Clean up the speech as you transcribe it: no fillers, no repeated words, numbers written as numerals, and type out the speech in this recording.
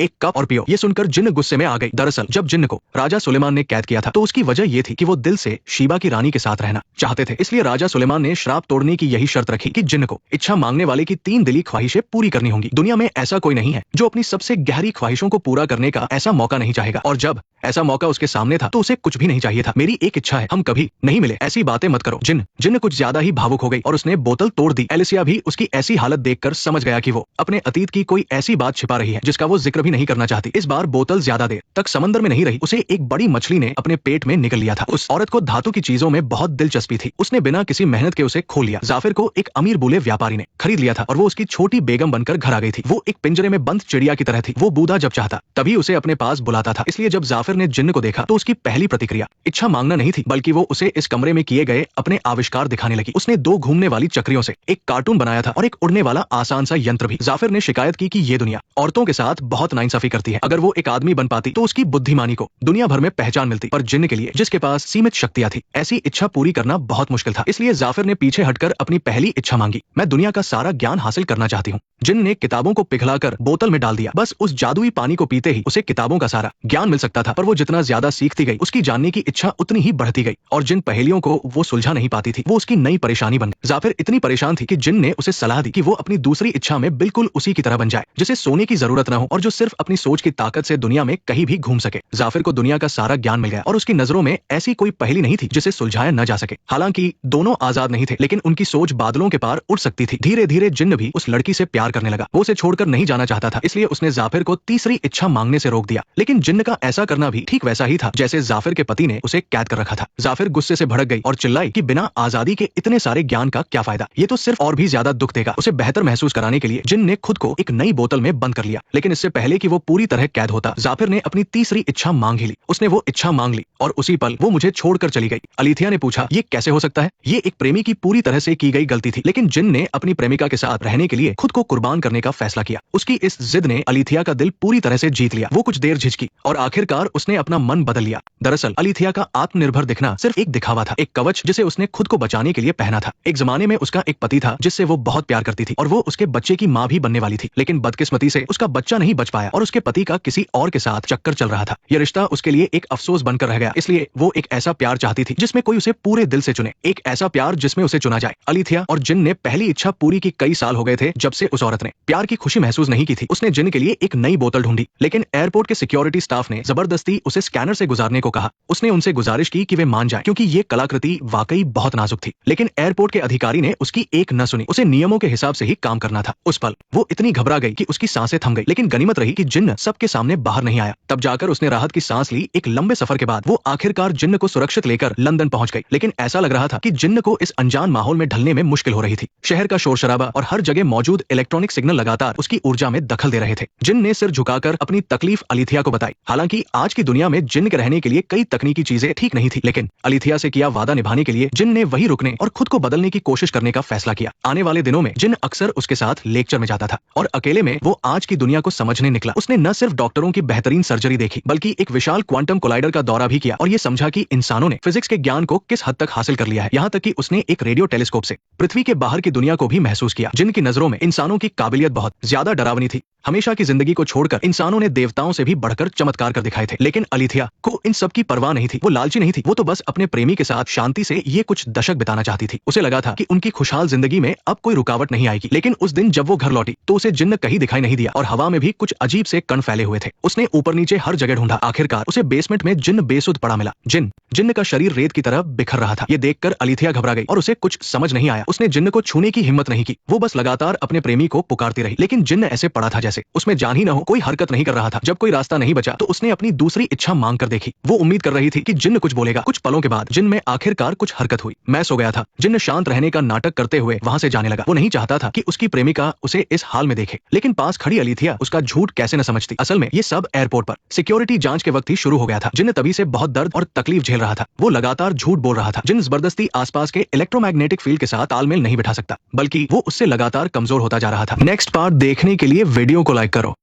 एक कप और पियो। ये सुनकर जिन्न गुस्से में आ गई। दरअसल जब जिन्न को राजा सुलेमान ने कैद किया था तो उसकी वजह ये थी कि वो दिल से शीबा की रानी के साथ रहना चाहते थे। इसलिए राजा सुलेमान ने श्राप तोड़ने की यही शर्त रखी कि जिन्न को इच्छा मांगने वाले की 3 दिली ख्वाहिशें पूरी करनी होंगी। दुनिया में ऐसा कोई नहीं है जो अपनी सबसे गहरी ख्वाहिशों को पूरा करने का ऐसा मौका नहीं चाहेगा, और जब ऐसा मौका उसके सामने था तो उसे कुछ भी नहीं चाहिए था। मेरी एक इच्छा है, हम कभी नहीं मिले, ऐसी बातें मत करो। जिन्न कुछ ज्यादा ही भावुक हो गई और उसने बोतल तोड़ दी। एलिसिया भी उसकी ऐसी हालत देखकर समझ गया कि वो अपने अतीत की कोई ऐसी बात छिपा रही है जिसका वो जिक्र भी नहीं करना चाहती। इस बार बोतल ज्यादा देर तक समंदर में नहीं रही। उसे एक बड़ी मछली ने अपने पेट में निगल लिया था। उस औरत को धातु की चीजों में बहुत दिलचस्पी थी। उसने बिना किसी मेहनत के उसे खो लिया। जाफिर को एक अमीर बूले व्यापारी ने खरीद लिया था और वो उसकी छोटी बेगम बनकर घर आ गई थी। वो एक पिंजरे में बंद चिड़िया की तरह थी। वो बूढ़ा जब चाहता तभी उसे अपने पास बुलाता था। इसलिए जब जाफिर ने जिन्न को देखा तो उसकी पहली प्रतिक्रिया इच्छा मांगना नहीं थी, बल्कि वो उसे इस कमरे में किए गए अपने आविष्कार दिखाने लगी। उसने 2 घूमने वाली चक्रियों से एक कार्टून बनाया था और एक उड़ने वाला आसान सा यंत्र भी। जाफिर ने शिकायत की कि ये दुनिया औरतों के साथ बहुत नाइंसाफी करती है। अगर वो एक आदमी बन पाती तो उसकी बुद्धिमानी को दुनिया भर में पहचान मिलती, पर जिन्न के लिए, जिसके पास सीमित शक्तियां थी, ऐसी इच्छा पूरी करना बहुत मुश्किल था। इसलिए जाफिर ने पीछे हटकर अपनी पहली इच्छा मांगी। मैं दुनिया का सारा ज्ञान हासिल करना चाहती हूँ। जिन्न ने किताबों को पिघलाकर बोतल में डाल दिया। बस उस जादुई पानी को पीते ही उसे किताबों का सारा ज्ञान मिल सकता था, पर वो जितना ज्यादा सीखती गई उसकी जानने की इच्छा उतनी ही बढ़ती गई, और जिन पहेलियों को वो सुलझा नहीं पाती थी वो उसकी नई परेशानी बन गई। जाफिर इतनी परेशान थी कि जिन्न ने उसे सलाह दी कि वो अपनी दूसरी इच्छा में बिल्कुल उसी की तरह बन जाए, जिसे सोने की जरूरत न हो और जो सिर्फ अपनी सोच की ताकत से दुनिया में कहीं भी घूम सके। जाफिर को दुनिया का सारा ज्ञान मिल गया और उसकी नजरों में ऐसी कोई पहेली नहीं थी जिसे सुलझाया न जा सके। हालांकि दोनों आजाद नहीं थे, लेकिन उनकी सोच बादलों के पार उड़ सकती थी। धीरे धीरे जिन्न भी उस लड़की से प्यार करने लगा। वो उसे छोड़कर नहीं जाना चाहता था, इसलिए उसने जाफिर को तीसरी इच्छा मांगने से रोक दिया। लेकिन जिन्न का ऐसा करना भी ठीक वैसा ही था जैसे जाफिर के पति ने उसे कैद कर रखा था। जाफिर गुस्से से भड़क गई और चिल्लाई कि बिना आजादी के इतने सारे ज्ञान का क्या फायदा, ये तो सिर्फ और भी ज्यादा दुख देगा। उसे बेहतर महसूस कराने के लिए जिन्न ने खुद को एक नई बोतल में बंद कर लिया। लेकिन इससे पहले कि वो पूरी तरह कैद होता, जाफिर ने अपनी तीसरी इच्छा मांग ही ली। उसने वो इच्छा मांग ली और उसी पल वो मुझे छोड़कर चली गई। अलिथिया ने पूछा, ये कैसे हो सकता है? ये एक प्रेमी की पूरी तरह से की गई गलती थी। लेकिन जिन्न ने अपनी प्रेमिका के साथ रहने के लिए खुद को कुर्बान करने का फैसला किया। उसकी इस जिद ने अलिथिया का दिल पूरी तरह से जीत लिया। वो कुछ देर झिझकी और आखिरकार उसने अपना मन बदल लिया। दरअसल अलिथिया का आत्मनिर्भर दिखना सिर्फ एक दिखावा था, एक कवच जिसे उसने खुद को बचाने के लिए पहना था। एक जमाने में उसका एक पति था जिससे वो बहुत प्यार करती थी और वो उसके बच्चे की माँ भी बनने वाली थी। लेकिन बदकिस्मती से उसका बच्चा नहीं बच पाया और उसके पति का किसी और के साथ चक्कर चल रहा था। यह रिश्ता उसके लिए एक अफसोस बनकर रह गया। इसलिए वो एक ऐसा प्यार चाहती थी जिसमें कोई उसे पूरे दिल से चुने, एक ऐसा प्यार जिसमें उसे चुना जाए। अलिथिया और जिन्न ने पहली इच्छा पूरी की कई साल हो गए थे जब से उस औरत ने प्यार की खुशी महसूस नहीं की थी। उसने जिन्न के लिए एक नई बोतल ढूंढी, लेकिन एयरपोर्ट के सिक्योरिटी स्टाफ ने जबरदस्ती उसे स्कैनर से गुजारने को कहा। उसने उनसे गुजारिश की कि वे मान जाएं, क्योंकि ये कलाकृति वाकई बहुत नाजुक थी। लेकिन एयरपोर्ट के अधिकारी ने उसकी एक न सुनी। उसे नियमों के हिसाब से ही काम करना था। उस पल वो इतनी घबरा गई कि उसकी सांसें थम गई। लेकिन गनीमत रही कि जिन्न सबके सामने बाहर नहीं आया। तब जाकर उसने राहत की सांस ली। एक लंबे सफर के बाद वो आखिरकार जिन्न को सुरक्षित लेकर लंदन पहुंच गई। लेकिन ऐसा लग रहा था कि जिन्न को इस अनजान माहौल में ढलने में मुश्किल हो रही थी। शहर का शोर शराबा और हर जगह मौजूद इलेक्ट्रॉनिक सिग्नल लगातार उसकी ऊर्जा में दखल दे रहे थे। जिन्न ने सिर झुकाकर अपनी तकलीफ अलिथिया को बताई। हालांकि आज की दुनिया में जिन्न के रहने के लिए कई तकनीकी चीजें ठीक नहीं थी, लेकिन अलिथिया से किया वादा निभाने के लिए जिन्न ने वही रुकने और खुद को बदलने की कोशिश करने का फैसला किया। आने वाले दिनों में जिन्न अक्सर उसके साथ लेक्चर में जाता था और अकेले में वो आज की दुनिया को समझने निकला। उसने न सिर्फ डॉक्टरों की बेहतरीन सर्जरी देखी, बल्कि एक विशाल क्वांटम कोलाइडर का दौरा भी किया और ये समझा कि इंसानों ने फिजिक्स के ज्ञान को किस हद तक हासिल कर लिया है। यहाँ तक कि उसने एक रेडियो टेलीस्कोप से पृथ्वी के बाहर की दुनिया को भी महसूस किया। जिन्न की नजरों में इंसानों की काबिलियत बहुत ज्यादा डरावनी थी। हमेशा की जिंदगी को छोड़कर इंसानों ने देवताओं से भी बढ़कर चमत्कार कर दिखाए थे। लेकिन अलिथिया को इन सब की परवाह नहीं थी। वो लालची नहीं थी। वो तो बस अपने प्रेमी के साथ शांति से ये कुछ दशक बिताना चाहती थी। उसे लगा था कि उनकी खुशहाल जिंदगी में अब कोई रुकावट नहीं आएगी। लेकिन उस दिन जब वो घर लौटी तो उसे जिन्न कहीं दिखाई नहीं दिया और हवा में भी कुछ अजीब से कण फैले हुए थे। उसने ऊपर नीचे हर जगह ढूंढा। आखिरकार उसे बेसमेंट में जिन्न बेसुध पड़ा मिला। जिन्न का शरीर रेत की तरह बिखर रहा था। ये देखकर अलिथिया घबरा गई और उसे कुछ समझ नहीं आया। उसने जिन्न को छूने की हिम्मत नहीं की। वो बस लगातार अपने प्रेमी को पुकारती रही, लेकिन जिन्न ऐसे पड़ा था जैसे उसमें जान ही न हो, कोई हरकत नहीं कर रहा था। जब कोई रास्ता नहीं बचा तो उसने अपनी दूसरी इच्छा मांग कर देखी। वो उम्मीद कर रही थी कि जिन्न कुछ बोलेगा। कुछ पलों के बाद जिन्न में आखिरकार कुछ हरकत हुई। मैं सो गया था। जिन्न शांत रहने का नाटक करते हुए वहां से जाने लगा। वो नहीं चाहता था कि उसकी प्रेमिका उसे इस हाल में देखे, लेकिन पास खड़ी अलिथिया उसका झूठ कैसे न समझती। असल में ये सब एयरपोर्ट पर सिक्योरिटी जांच के वक्त ही शुरू हो गया था। जिन्न तभी से बहुत दर्द और तकलीफ झेल रहा था। वो लगातार झूठ बोल रहा था। जिन्न जबरदस्ती आसपास के इलेक्ट्रोमैग्नेटिक फील्ड के साथ तालमेल नहीं बिठा सकता, बल्कि वो उससे लगातार कमजोर होता जा रहा था। नेक्स्ट पार्ट देखने के लिए वीडियो को लाइक करो।